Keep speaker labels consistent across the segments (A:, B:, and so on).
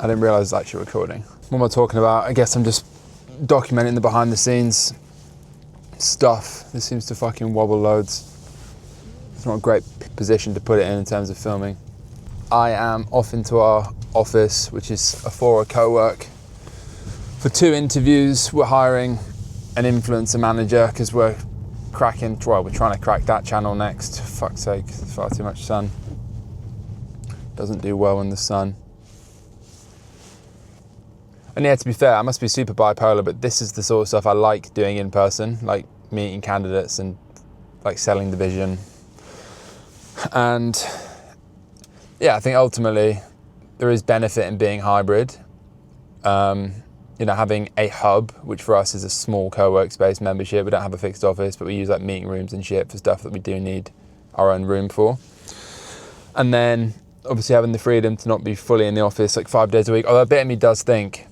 A: I didn't realise it's actually recording. What am I talking about? I guess I'm just documenting the behind the scenes stuff. This seems to fucking wobble loads. It's not a great position to put it in terms of filming. I am off into our office, which is for a co-work, for 2 interviews. We're hiring an influencer manager because we're trying to crack that channel next. Fuck's sake, there's far too much sun. Doesn't do well in the sun. And yeah, to be fair, I must be super bipolar, but this is the sort of stuff I like doing in person, like meeting candidates and like selling the vision. And yeah, I think ultimately there is benefit in being hybrid. Having a hub, which for us is a small co-work space membership. We don't have a fixed office, but we use like meeting rooms and shit for stuff that we do need our own room for. And then obviously having the freedom to not be fully in the office like 5 days a week. Although a bit of me does think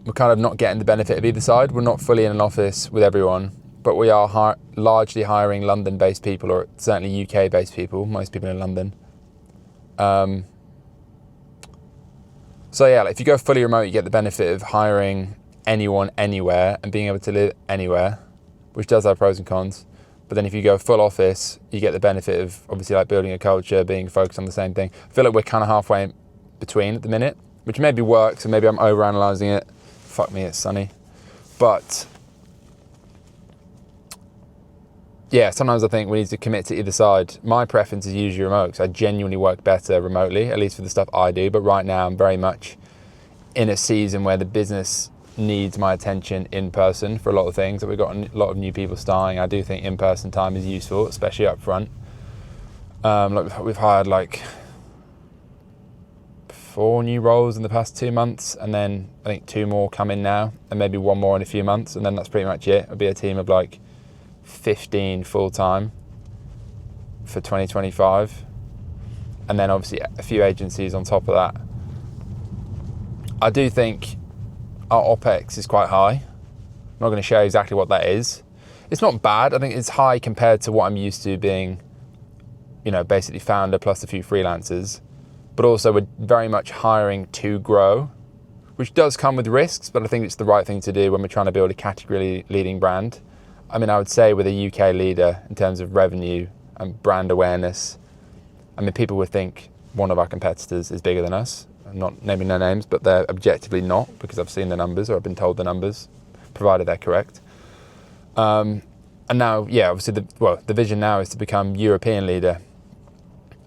A: we're kind of not getting the benefit of either side. We're not fully in an office with everyone, but we are largely hiring London-based people, or certainly UK-based people, most people in London. So yeah, like if you go fully remote, you get the benefit of hiring anyone, anywhere, and being able to live anywhere, which does have pros and cons. But then if you go full office, you get the benefit of obviously like building a culture, being focused on the same thing. I feel like we're kind of halfway in between at the minute, which maybe works, and maybe I'm overanalyzing it. Fuck me, it's sunny. But yeah, sometimes I think we need to commit to either side. My preference is usually remote because I genuinely work better remotely, at least for the stuff I do. But right now I'm very much in a season where the business needs my attention in person for a lot of things. We've got a lot of new people starting. I do think in-person time is useful, especially up front. We've hired like 4 new roles in the past 2 months, and then I think 2 more come in now, and maybe 1 more in a few months, and then that's pretty much it. It'll be a team of like 15 full-time for 2025, and then obviously a few agencies on top of that. I do think our Opex is quite high. I'm not going to share exactly what that is. It's not bad. I think it's high compared to what I'm used to being, basically founder plus a few freelancers. But also we're very much hiring to grow, which does come with risks, but I think it's the right thing to do when we're trying to build a category leading brand. I mean, I would say we're the UK leader in terms of revenue and brand awareness. I mean, people would think one of our competitors is bigger than us. I'm not naming their names, but they're objectively not, because I've seen the numbers or I've been told the numbers, provided they're correct. And now, yeah, obviously the vision now is to become European leader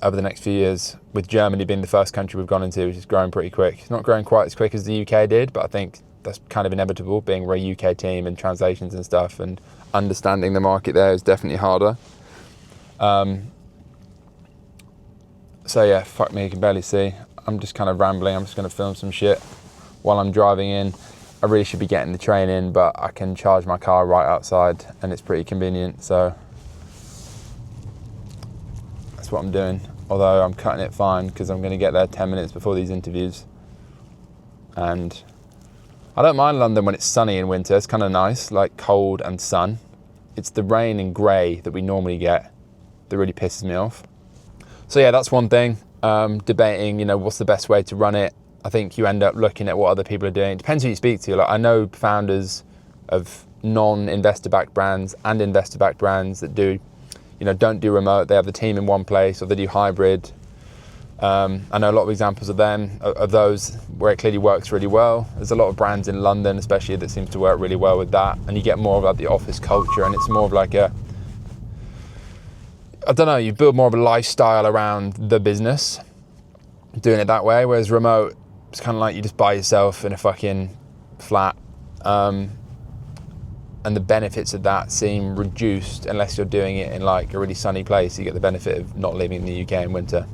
A: over the next few years, with Germany being the first country we've gone into, which is growing pretty quick. It's not growing quite as quick as the UK did, but I think that's kind of inevitable, being we're a UK team and translations and stuff, and understanding the market there is definitely harder. So yeah, fuck me, you can barely see. I'm just kind of rambling. I'm just going to film some shit while I'm driving in. I really should be getting the train in, but I can charge my car right outside and it's pretty convenient, so that's what I'm doing. Although I'm cutting it fine because I'm going to get there 10 minutes before these interviews. And I don't mind London when it's sunny in winter. It's kind of nice, like cold and sun. It's the rain and grey that we normally get that really pisses me off. So yeah, that's one thing. Debating, what's the best way to run it. I think you end up looking at what other people are doing. It depends who you speak to. Like, I know founders of non-investor backed brands and investor backed brands that do, don't do remote. They have the team in one place, or they do hybrid. I know a lot of examples of them, of those where it clearly works really well. There's a lot of brands in London, especially, that seems to work really well with that. And you get more of like the office culture, and it's more of like you build more of a lifestyle around the business, doing it that way. Whereas remote, it's kind of like you just by yourself in a fucking flat. And the benefits of that seem reduced unless you're doing it in like a really sunny place. You get the benefit of not living in the UK in winter.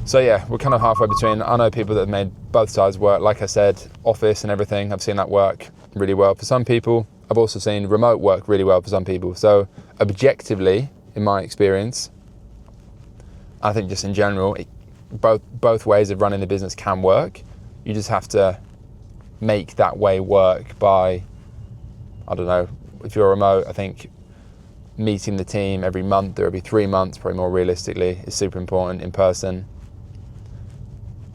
A: So yeah, we're kind of halfway between. I know people that have made both sides work. Like I said, office and everything, I've seen that work really well for some people. I've also seen remote work really well for some people. So objectively, in my experience, I think just in general, both ways of running the business can work. You just have to make that way work by, I don't know, if you're remote, I think meeting the team every month or every 3 months, probably more realistically, is super important. In person,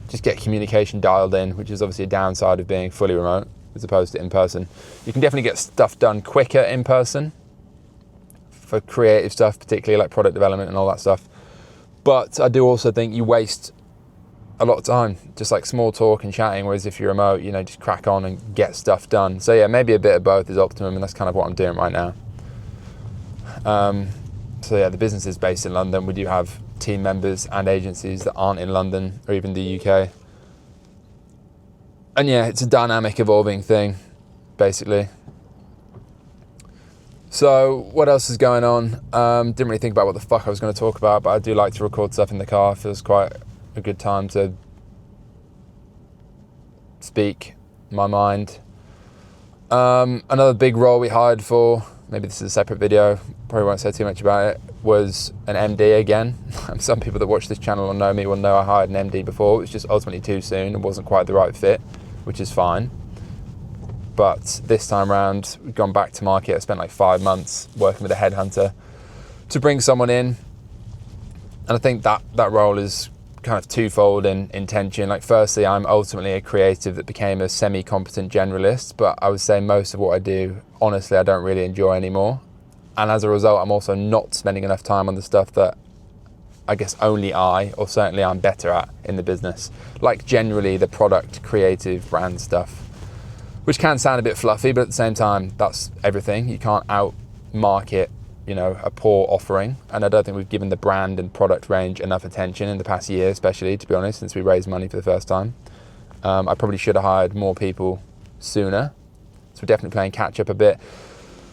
A: just get communication dialed in, which is obviously a downside of being fully remote as opposed to in person. You can definitely get stuff done quicker in person for creative stuff, particularly like product development and all that stuff. But I do also think you waste a lot of time just like small talk and chatting, whereas if you're remote, you know, just crack on and get stuff done. So yeah, maybe a bit of both is optimum, and that's kind of what I'm doing right now. So yeah, the business is based in London. We do have team members and agencies that aren't in London or even the UK. And yeah, it's a dynamic, evolving thing, basically. So what else is going on? Didn't really think about what the fuck I was going to talk about, but I do like to record stuff in the car. It feels quite a good time to speak my mind. Another big role we hired for, maybe this is a separate video, probably won't say too much about it, was an MD again. Some people that watch this channel or know me will know I hired an MD before. It was just ultimately too soon. It wasn't quite the right fit, which is fine. But this time around, we've gone back to market. I spent like 5 months working with a headhunter to bring someone in. And I think that role is kind of twofold in intention. Like, firstly, I'm ultimately a creative that became a semi-competent generalist, but I would say most of what I do, honestly, I don't really enjoy anymore. And as a result, I'm also not spending enough time on the stuff that I guess only I, or certainly I'm better at in the business. Like generally the product, creative, brand stuff, which can sound a bit fluffy, but at the same time, that's everything. You can't out-market, you know, a poor offering. And I don't think we've given the brand and product range enough attention in the past year, especially, to be honest, since we raised money for the first time. I probably should have hired more people sooner. So we're definitely playing catch up a bit.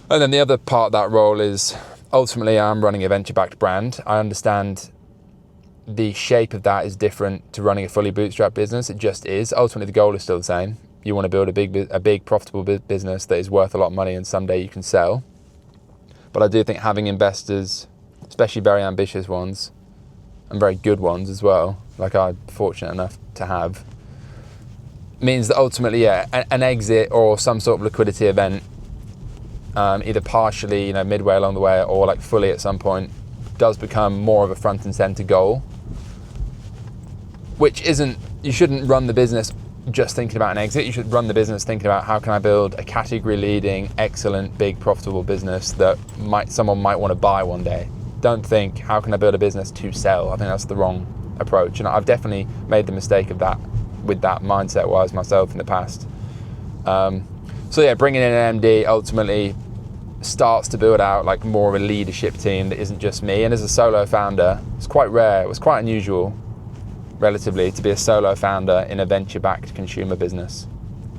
A: And then the other part of that role is ultimately I'm running a venture-backed brand. I understand the shape of that is different to running a fully bootstrapped business. It just is. Ultimately, the goal is still the same. You want to build a big profitable business that is worth a lot of money and someday you can sell. But I do think having investors, especially very ambitious ones, and very good ones as well, like I'm fortunate enough to have, means that ultimately, yeah, an exit or some sort of liquidity event, either partially, you know, midway along the way or like fully at some point, does become more of a front and center goal, which isn't, you shouldn't run the business just thinking about an exit. You should run the business thinking about how can I build a category leading, excellent, big, profitable business that someone might want to buy one day. Don't think how can I build a business to sell. I think that's the wrong approach. And I've definitely made the mistake of that with that mindset wise myself in the past. So yeah, bringing in an MD ultimately starts to build out like more of a leadership team that isn't just me. And as a solo founder, it's quite rare. It was quite unusual relatively to be a solo founder in a venture-backed consumer business.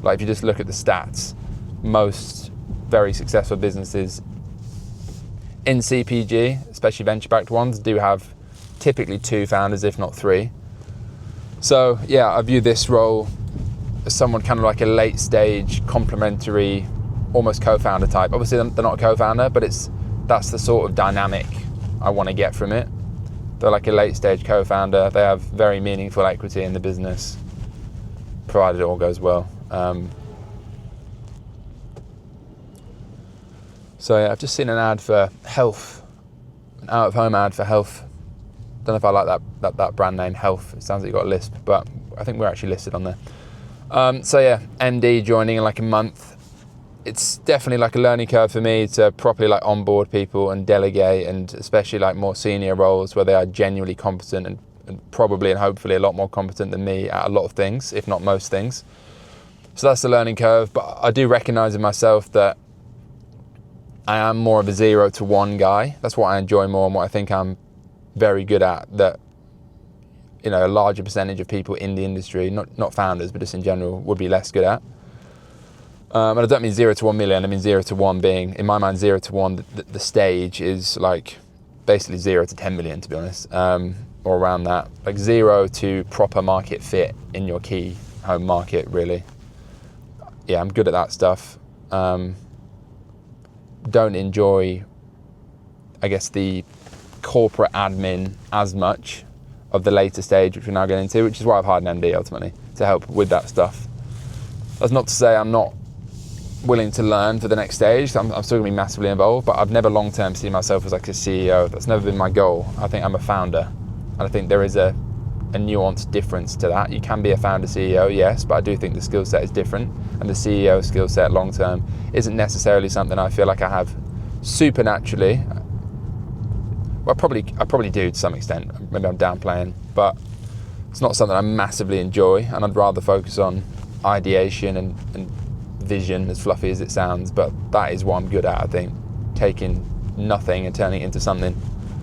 A: Like if you just look at the stats, most very successful businesses in CPG, especially venture-backed ones, do have typically 2 founders, if not 3. So yeah, I view this role as someone kind of like a late stage, complementary, almost co-founder type. Obviously they're not a co-founder, but that's the sort of dynamic I want to get from it. They're like a late stage co-founder. They have very meaningful equity in the business, provided it all goes well. So yeah, I've just seen an ad for Health, an out-of-home ad for Health. Don't know if I like that brand name, Health. It sounds like you got a lisp, but I think we're actually listed on there. So yeah, MD joining in like a month. It's definitely like a learning curve for me to properly like onboard people and delegate, and especially like more senior roles where they are genuinely competent and probably and hopefully a lot more competent than me at a lot of things, if not most things. So that's the learning curve. But I do recognize in myself that I am more of a 0 to 1 guy. That's what I enjoy more and what I think I'm very good at, that, you know, a larger percentage of people in the industry, not founders, but just in general, would be less good at. And I don't mean 0 to 1 million, I mean 0 to 1 being, in my mind, 0 to 1, the stage is like basically 0 to 10 million, to be honest, or around that. Like 0 to proper market fit in your key home market, really. Yeah, I'm good at that stuff. Don't enjoy, I guess, the corporate admin as much of the later stage, which we're now getting into, which is why I've hired an MD ultimately, to help with that stuff. That's not to say I'm not willing to learn for the next stage. I'm still going to be massively involved, but I've never long-term seen myself as like a CEO. That's never been my goal. I think I'm a founder, and I think there is a a nuanced difference to that. You can be a founder CEO, yes, but I do think the skill set is different, and the CEO skill set long term isn't necessarily something I feel like I have supernaturally. Well, I probably do to some extent. Maybe I'm downplaying, but it's not something I massively enjoy, and I'd rather focus on ideation and vision, as fluffy as it sounds, but that is what I'm good at, I think. Taking nothing and turning it into something.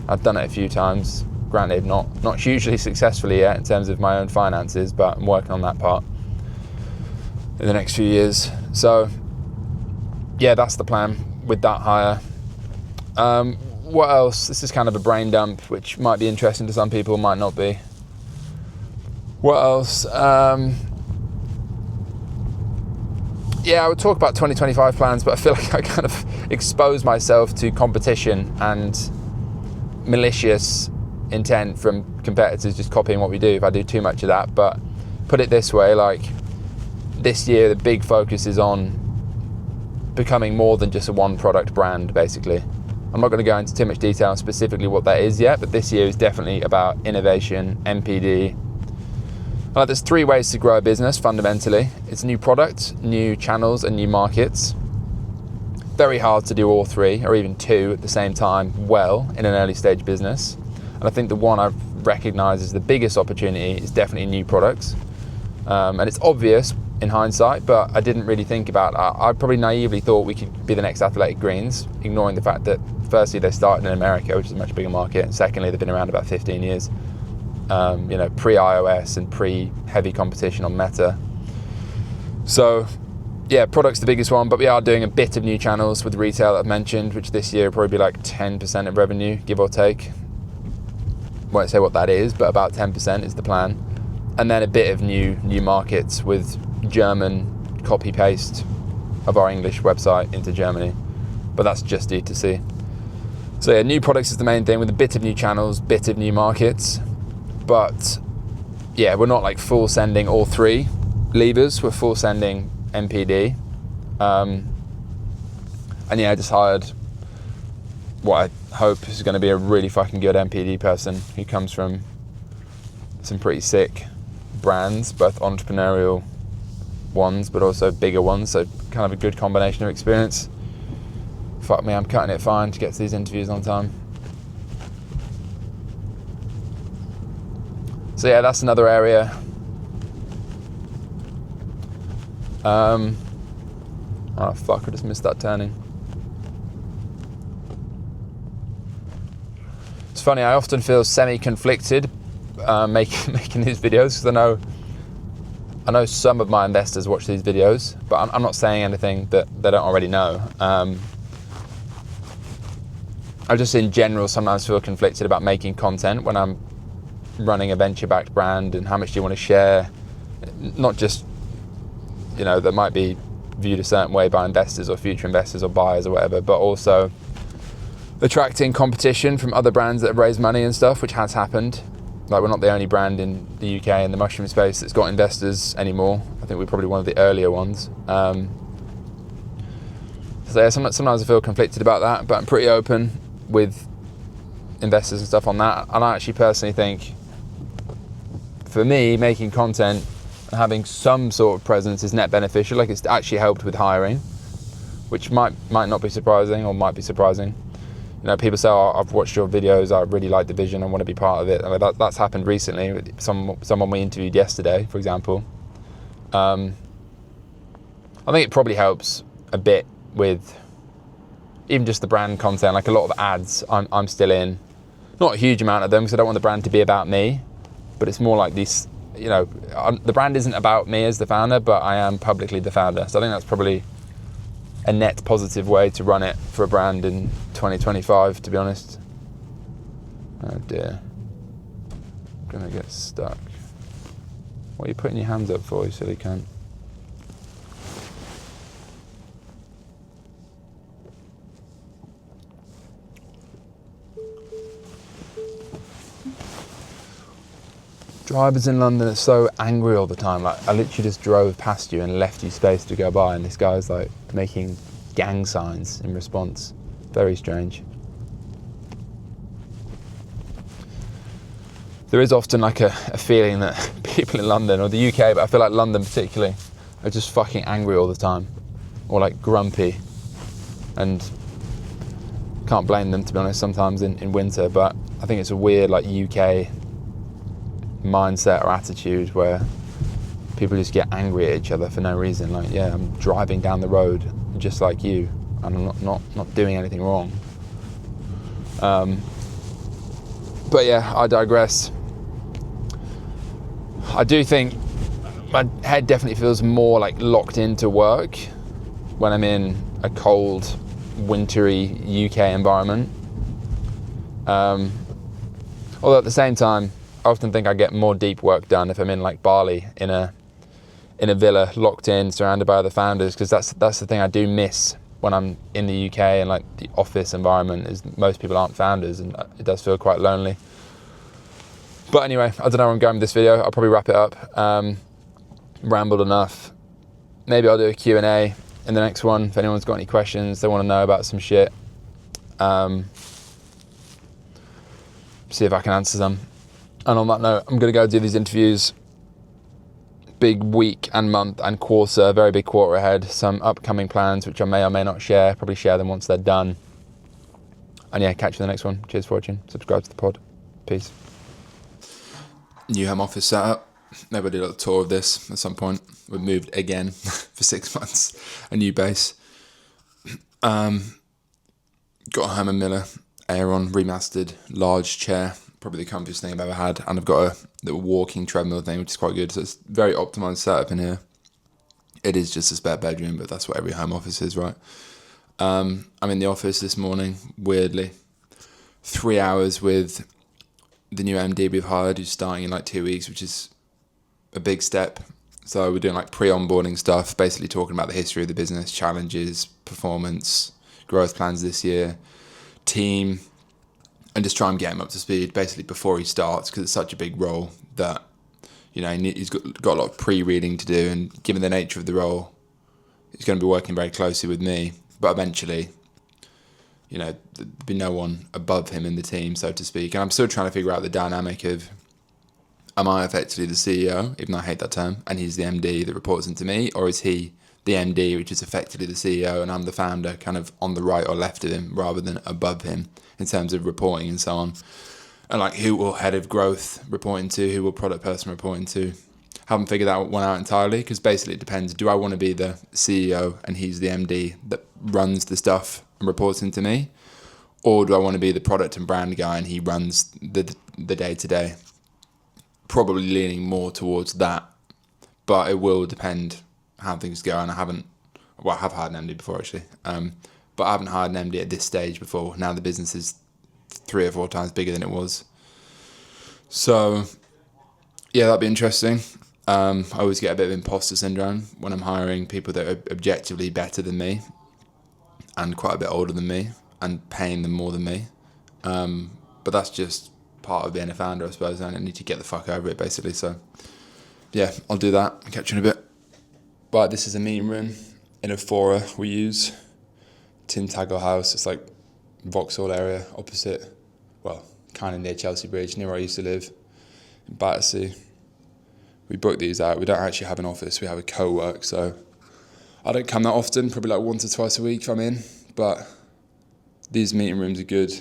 A: I've done it a few times, granted not hugely successfully yet in terms of my own finances, but I'm working on that part in the next few years. So yeah, that's the plan with that hire. What else? This is kind of a brain dump, which might be interesting to some people, might not be. What else? Yeah, I would talk about 2025 plans, but I feel like I kind of expose myself to competition and malicious intent from competitors just copying what we do if I do too much of that. But put it this way, like this year, the big focus is on becoming more than just a one product brand, basically. I'm not going to go into too much detail on specifically what that is yet, but this year is definitely about innovation, MPD. There's 3 ways to grow a business fundamentally. It's new products, new channels, and new markets. Very hard to do all 3 or even 2 at the same time well in an early stage business. And I think the one I've recognized as the biggest opportunity is definitely new products. And it's obvious in hindsight, but I didn't really think about it. I probably naively thought we could be the next Athletic Greens, ignoring the fact that firstly they started in America, which is a much bigger market, and secondly they've been around about 15 years. Pre-iOS and pre-heavy competition on Meta. So yeah, product's the biggest one, but we are doing a bit of new channels with retail that I've mentioned, which this year will probably be like 10% of revenue, give or take. Won't say what that is, but about 10% is the plan. And then a bit of new markets with German copy-paste of our English website into Germany, but that's just D2C. So yeah, new products is the main thing with a bit of new channels, bit of new markets. But yeah, we're not like full sending all 3 levers, we're full sending MPD. And yeah, I just hired what I hope is going to be a really fucking good MPD person who comes from some pretty sick brands, both entrepreneurial ones, but also bigger ones. So kind of a good combination of experience. Fuck me, I'm cutting it fine to get to these interviews on time. So yeah, that's another area. Oh fuck, I just missed that turning. It's funny, I often feel semi-conflicted making these videos, because I know some of my investors watch these videos, but I'm not saying anything that they don't already know. I just in general sometimes feel conflicted about making content when I'm running a venture-backed brand, and how much do you want to share, not just that might be viewed a certain way by investors or future investors or buyers or whatever, but also attracting competition from other brands that have raised money and stuff, which has happened. Like, we're not the only brand in the UK in the mushroom space that's got investors anymore. I think we're probably one of the earlier ones. So yeah, sometimes I feel conflicted about that, but I'm pretty open with investors and stuff on that. And I actually personally think, for me, making content and having some sort of presence is net beneficial. Like, it's actually helped with hiring, which might not be surprising, or might be surprising. People say, "Oh, I've watched your videos, I really like the vision, I want to be part of it." I mean, that's happened recently with someone we interviewed yesterday, for example. I think it probably helps a bit with even just the brand content. Like, a lot of ads I'm still in, not a huge amount of them, because I don't want the brand to be about me, but it's more like these, the brand isn't about me as the founder, but I am publicly the founder. So I think that's probably a net positive way to run it for a brand in 2025, to be honest. Oh dear. I'm gonna get stuck. What are you putting your hands up for, you silly cunt? Drivers in London are so angry all the time. Like, I literally just drove past you and left you space to go by, and this guy's like making gang signs in response. Very strange. there is often like a feeling that people in London, or the UK, but I feel like London particularly, are just fucking angry all the time, or like grumpy, and can't blame them, to be honest, sometimes in winter, but I think it's a weird like UK mindset or attitude where people just get angry at each other for no reason. Like, yeah, I'm driving down the road just like you, and I'm not doing anything wrong. But yeah, I digress. I do think my head definitely feels more like locked into work when I'm in a cold, wintry UK environment. Although at the same time, I often think I get more deep work done if I'm in like Bali in a villa, locked in, surrounded by other founders, because that's the thing I do miss when I'm in the UK and like the office environment is most people aren't founders, and it does feel quite lonely. But anyway, I don't know where I'm going with this video. I'll probably wrap it up. Rambled enough. Maybe I'll do a Q&A in the next one if anyone's got any questions, they want to know about some shit. See if I can answer them. And on that note, I'm going to go do these interviews. Big week and month and quarter, very big quarter ahead. Some upcoming plans, which I may or may not share. Probably share them once they're done. And yeah, catch you in the next one. Cheers for watching. Subscribe to the pod. Peace. New home office setup. Maybe I'll do a little tour of this at some point. We've moved again for 6 months. A new base. Got a Herman Miller Aeron remastered large chair. Probably the comfiest thing I've ever had. And I've got a little walking treadmill thing, which is quite good. So it's very optimized setup in here. It is just a spare bedroom, but that's what every home office is, right? I'm in the office this morning, weirdly. 3 hours with the new MD we've hired, who's starting in like 2 weeks, which is a big step. So we're doing like pre-onboarding stuff, basically talking about the history of the business, challenges, performance, growth plans this year, team, and just try and get him up to speed basically before he starts, because it's such a big role that, you know, he's got a lot of pre-reading to do, and given the nature of the role, he's going to be working very closely with me, but eventually, you know, there'll be no one above him in the team, so to speak. And I'm still trying to figure out the dynamic of, am I effectively the CEO, even though I hate that term, and he's the MD that reports into me, or is he the MD, which is effectively the CEO, and I'm the founder, kind of on the right or left of him rather than above him in terms of reporting and so on. And like, who will head of growth reporting to, who will product person reporting to? Haven't figured that one out entirely, because basically it depends. Do I want to be the CEO and he's the MD that runs the stuff and reports into me? Or do I want to be the product and brand guy and he runs the day-to-day? Probably leaning more towards that, but it will depend how things go. And I have hired an MD before actually, but I haven't hired an MD at this stage before. Now the business is 3 or 4 times bigger than it was. So yeah, that'd be interesting. I always get a bit of imposter syndrome when I'm hiring people that are objectively better than me and quite a bit older than me and paying them more than me. But that's just part of being a founder, I suppose. I need to get the fuck over it, basically. So yeah, I'll do that. I'll catch you in a bit. But this is a meeting room in a fora we use. Tintagel House. It's like Vauxhall area opposite, well, kind of near Chelsea Bridge, near where I used to live, in Battersea. We booked these out. We don't actually have an office. We have a co-work, so I don't come that often, probably like 1 to 2 a week if I'm in, but these meeting rooms are good.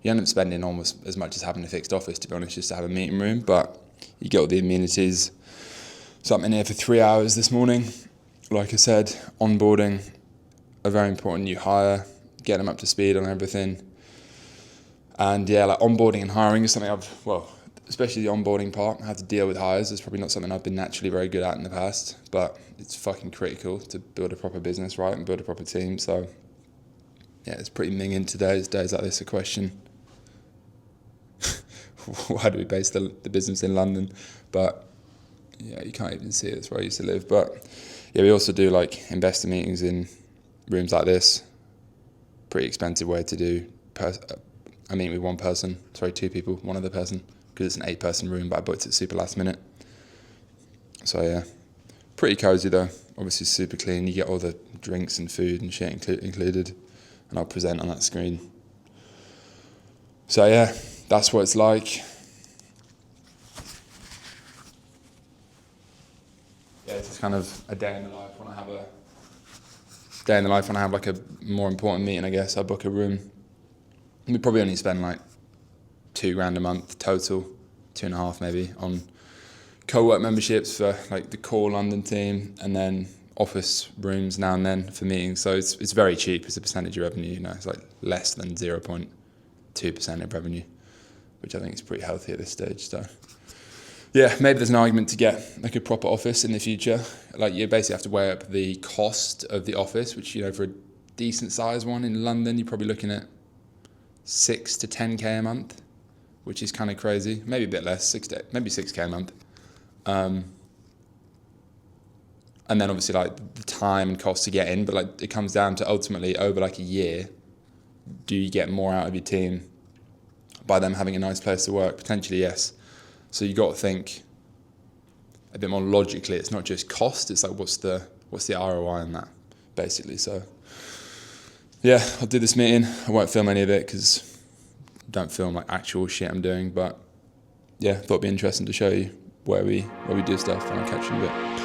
A: You end up spending almost as much as having a fixed office, to be honest, just to have a meeting room, but you get all the amenities. So I'm in here for 3 hours this morning. Like I said, onboarding a very important new hire, get them up to speed on everything. And yeah, like onboarding and hiring is something especially the onboarding part, I have to deal with hires. It's probably not something I've been naturally very good at in the past, but it's fucking critical to build a proper business, right, and build a proper team. So yeah, it's pretty minging days like this, a question. Why do we base the business in London? But yeah, you can't even see it. That's where I used to live. But yeah, we also do like investor meetings in rooms like this. Pretty expensive way to do. I meet with 2 people, one other person, because it's an 8-person room, but I booked it super last minute. So yeah, pretty cozy though. Obviously super clean. You get all the drinks and food and shit included, and I'll present on that screen. So yeah, that's what it's like. kind of a day in the life when I have like a more important meeting, I guess. I book a room. We probably only spend like $2,000 a month total, 2.5 maybe, on co-work memberships for like the core London team, and then office rooms now and then for meetings. So it's very cheap as a percentage of revenue. You know, it's like less than 0.2% of revenue, which I think is pretty healthy at this stage. So yeah, maybe there's an argument to get like a proper office in the future. Like you basically have to weigh up the cost of the office, which, you know, for a decent sized one in London, you're probably looking at 6 to 10k a month, which is kind of crazy. Maybe a bit less, maybe 6k a month. And then obviously like the time and cost to get in, but like it comes down to ultimately over like a year, do you get more out of your team by them having a nice place to work? Potentially, yes. So you got to think a bit more logically. It's not just cost. It's like what's the ROI on that, basically. So yeah, I'll do this meeting. I won't film any of it because I don't film like actual shit I'm doing. But yeah, thought it'd be interesting to show you where we do stuff, and I'll catch you in a bit.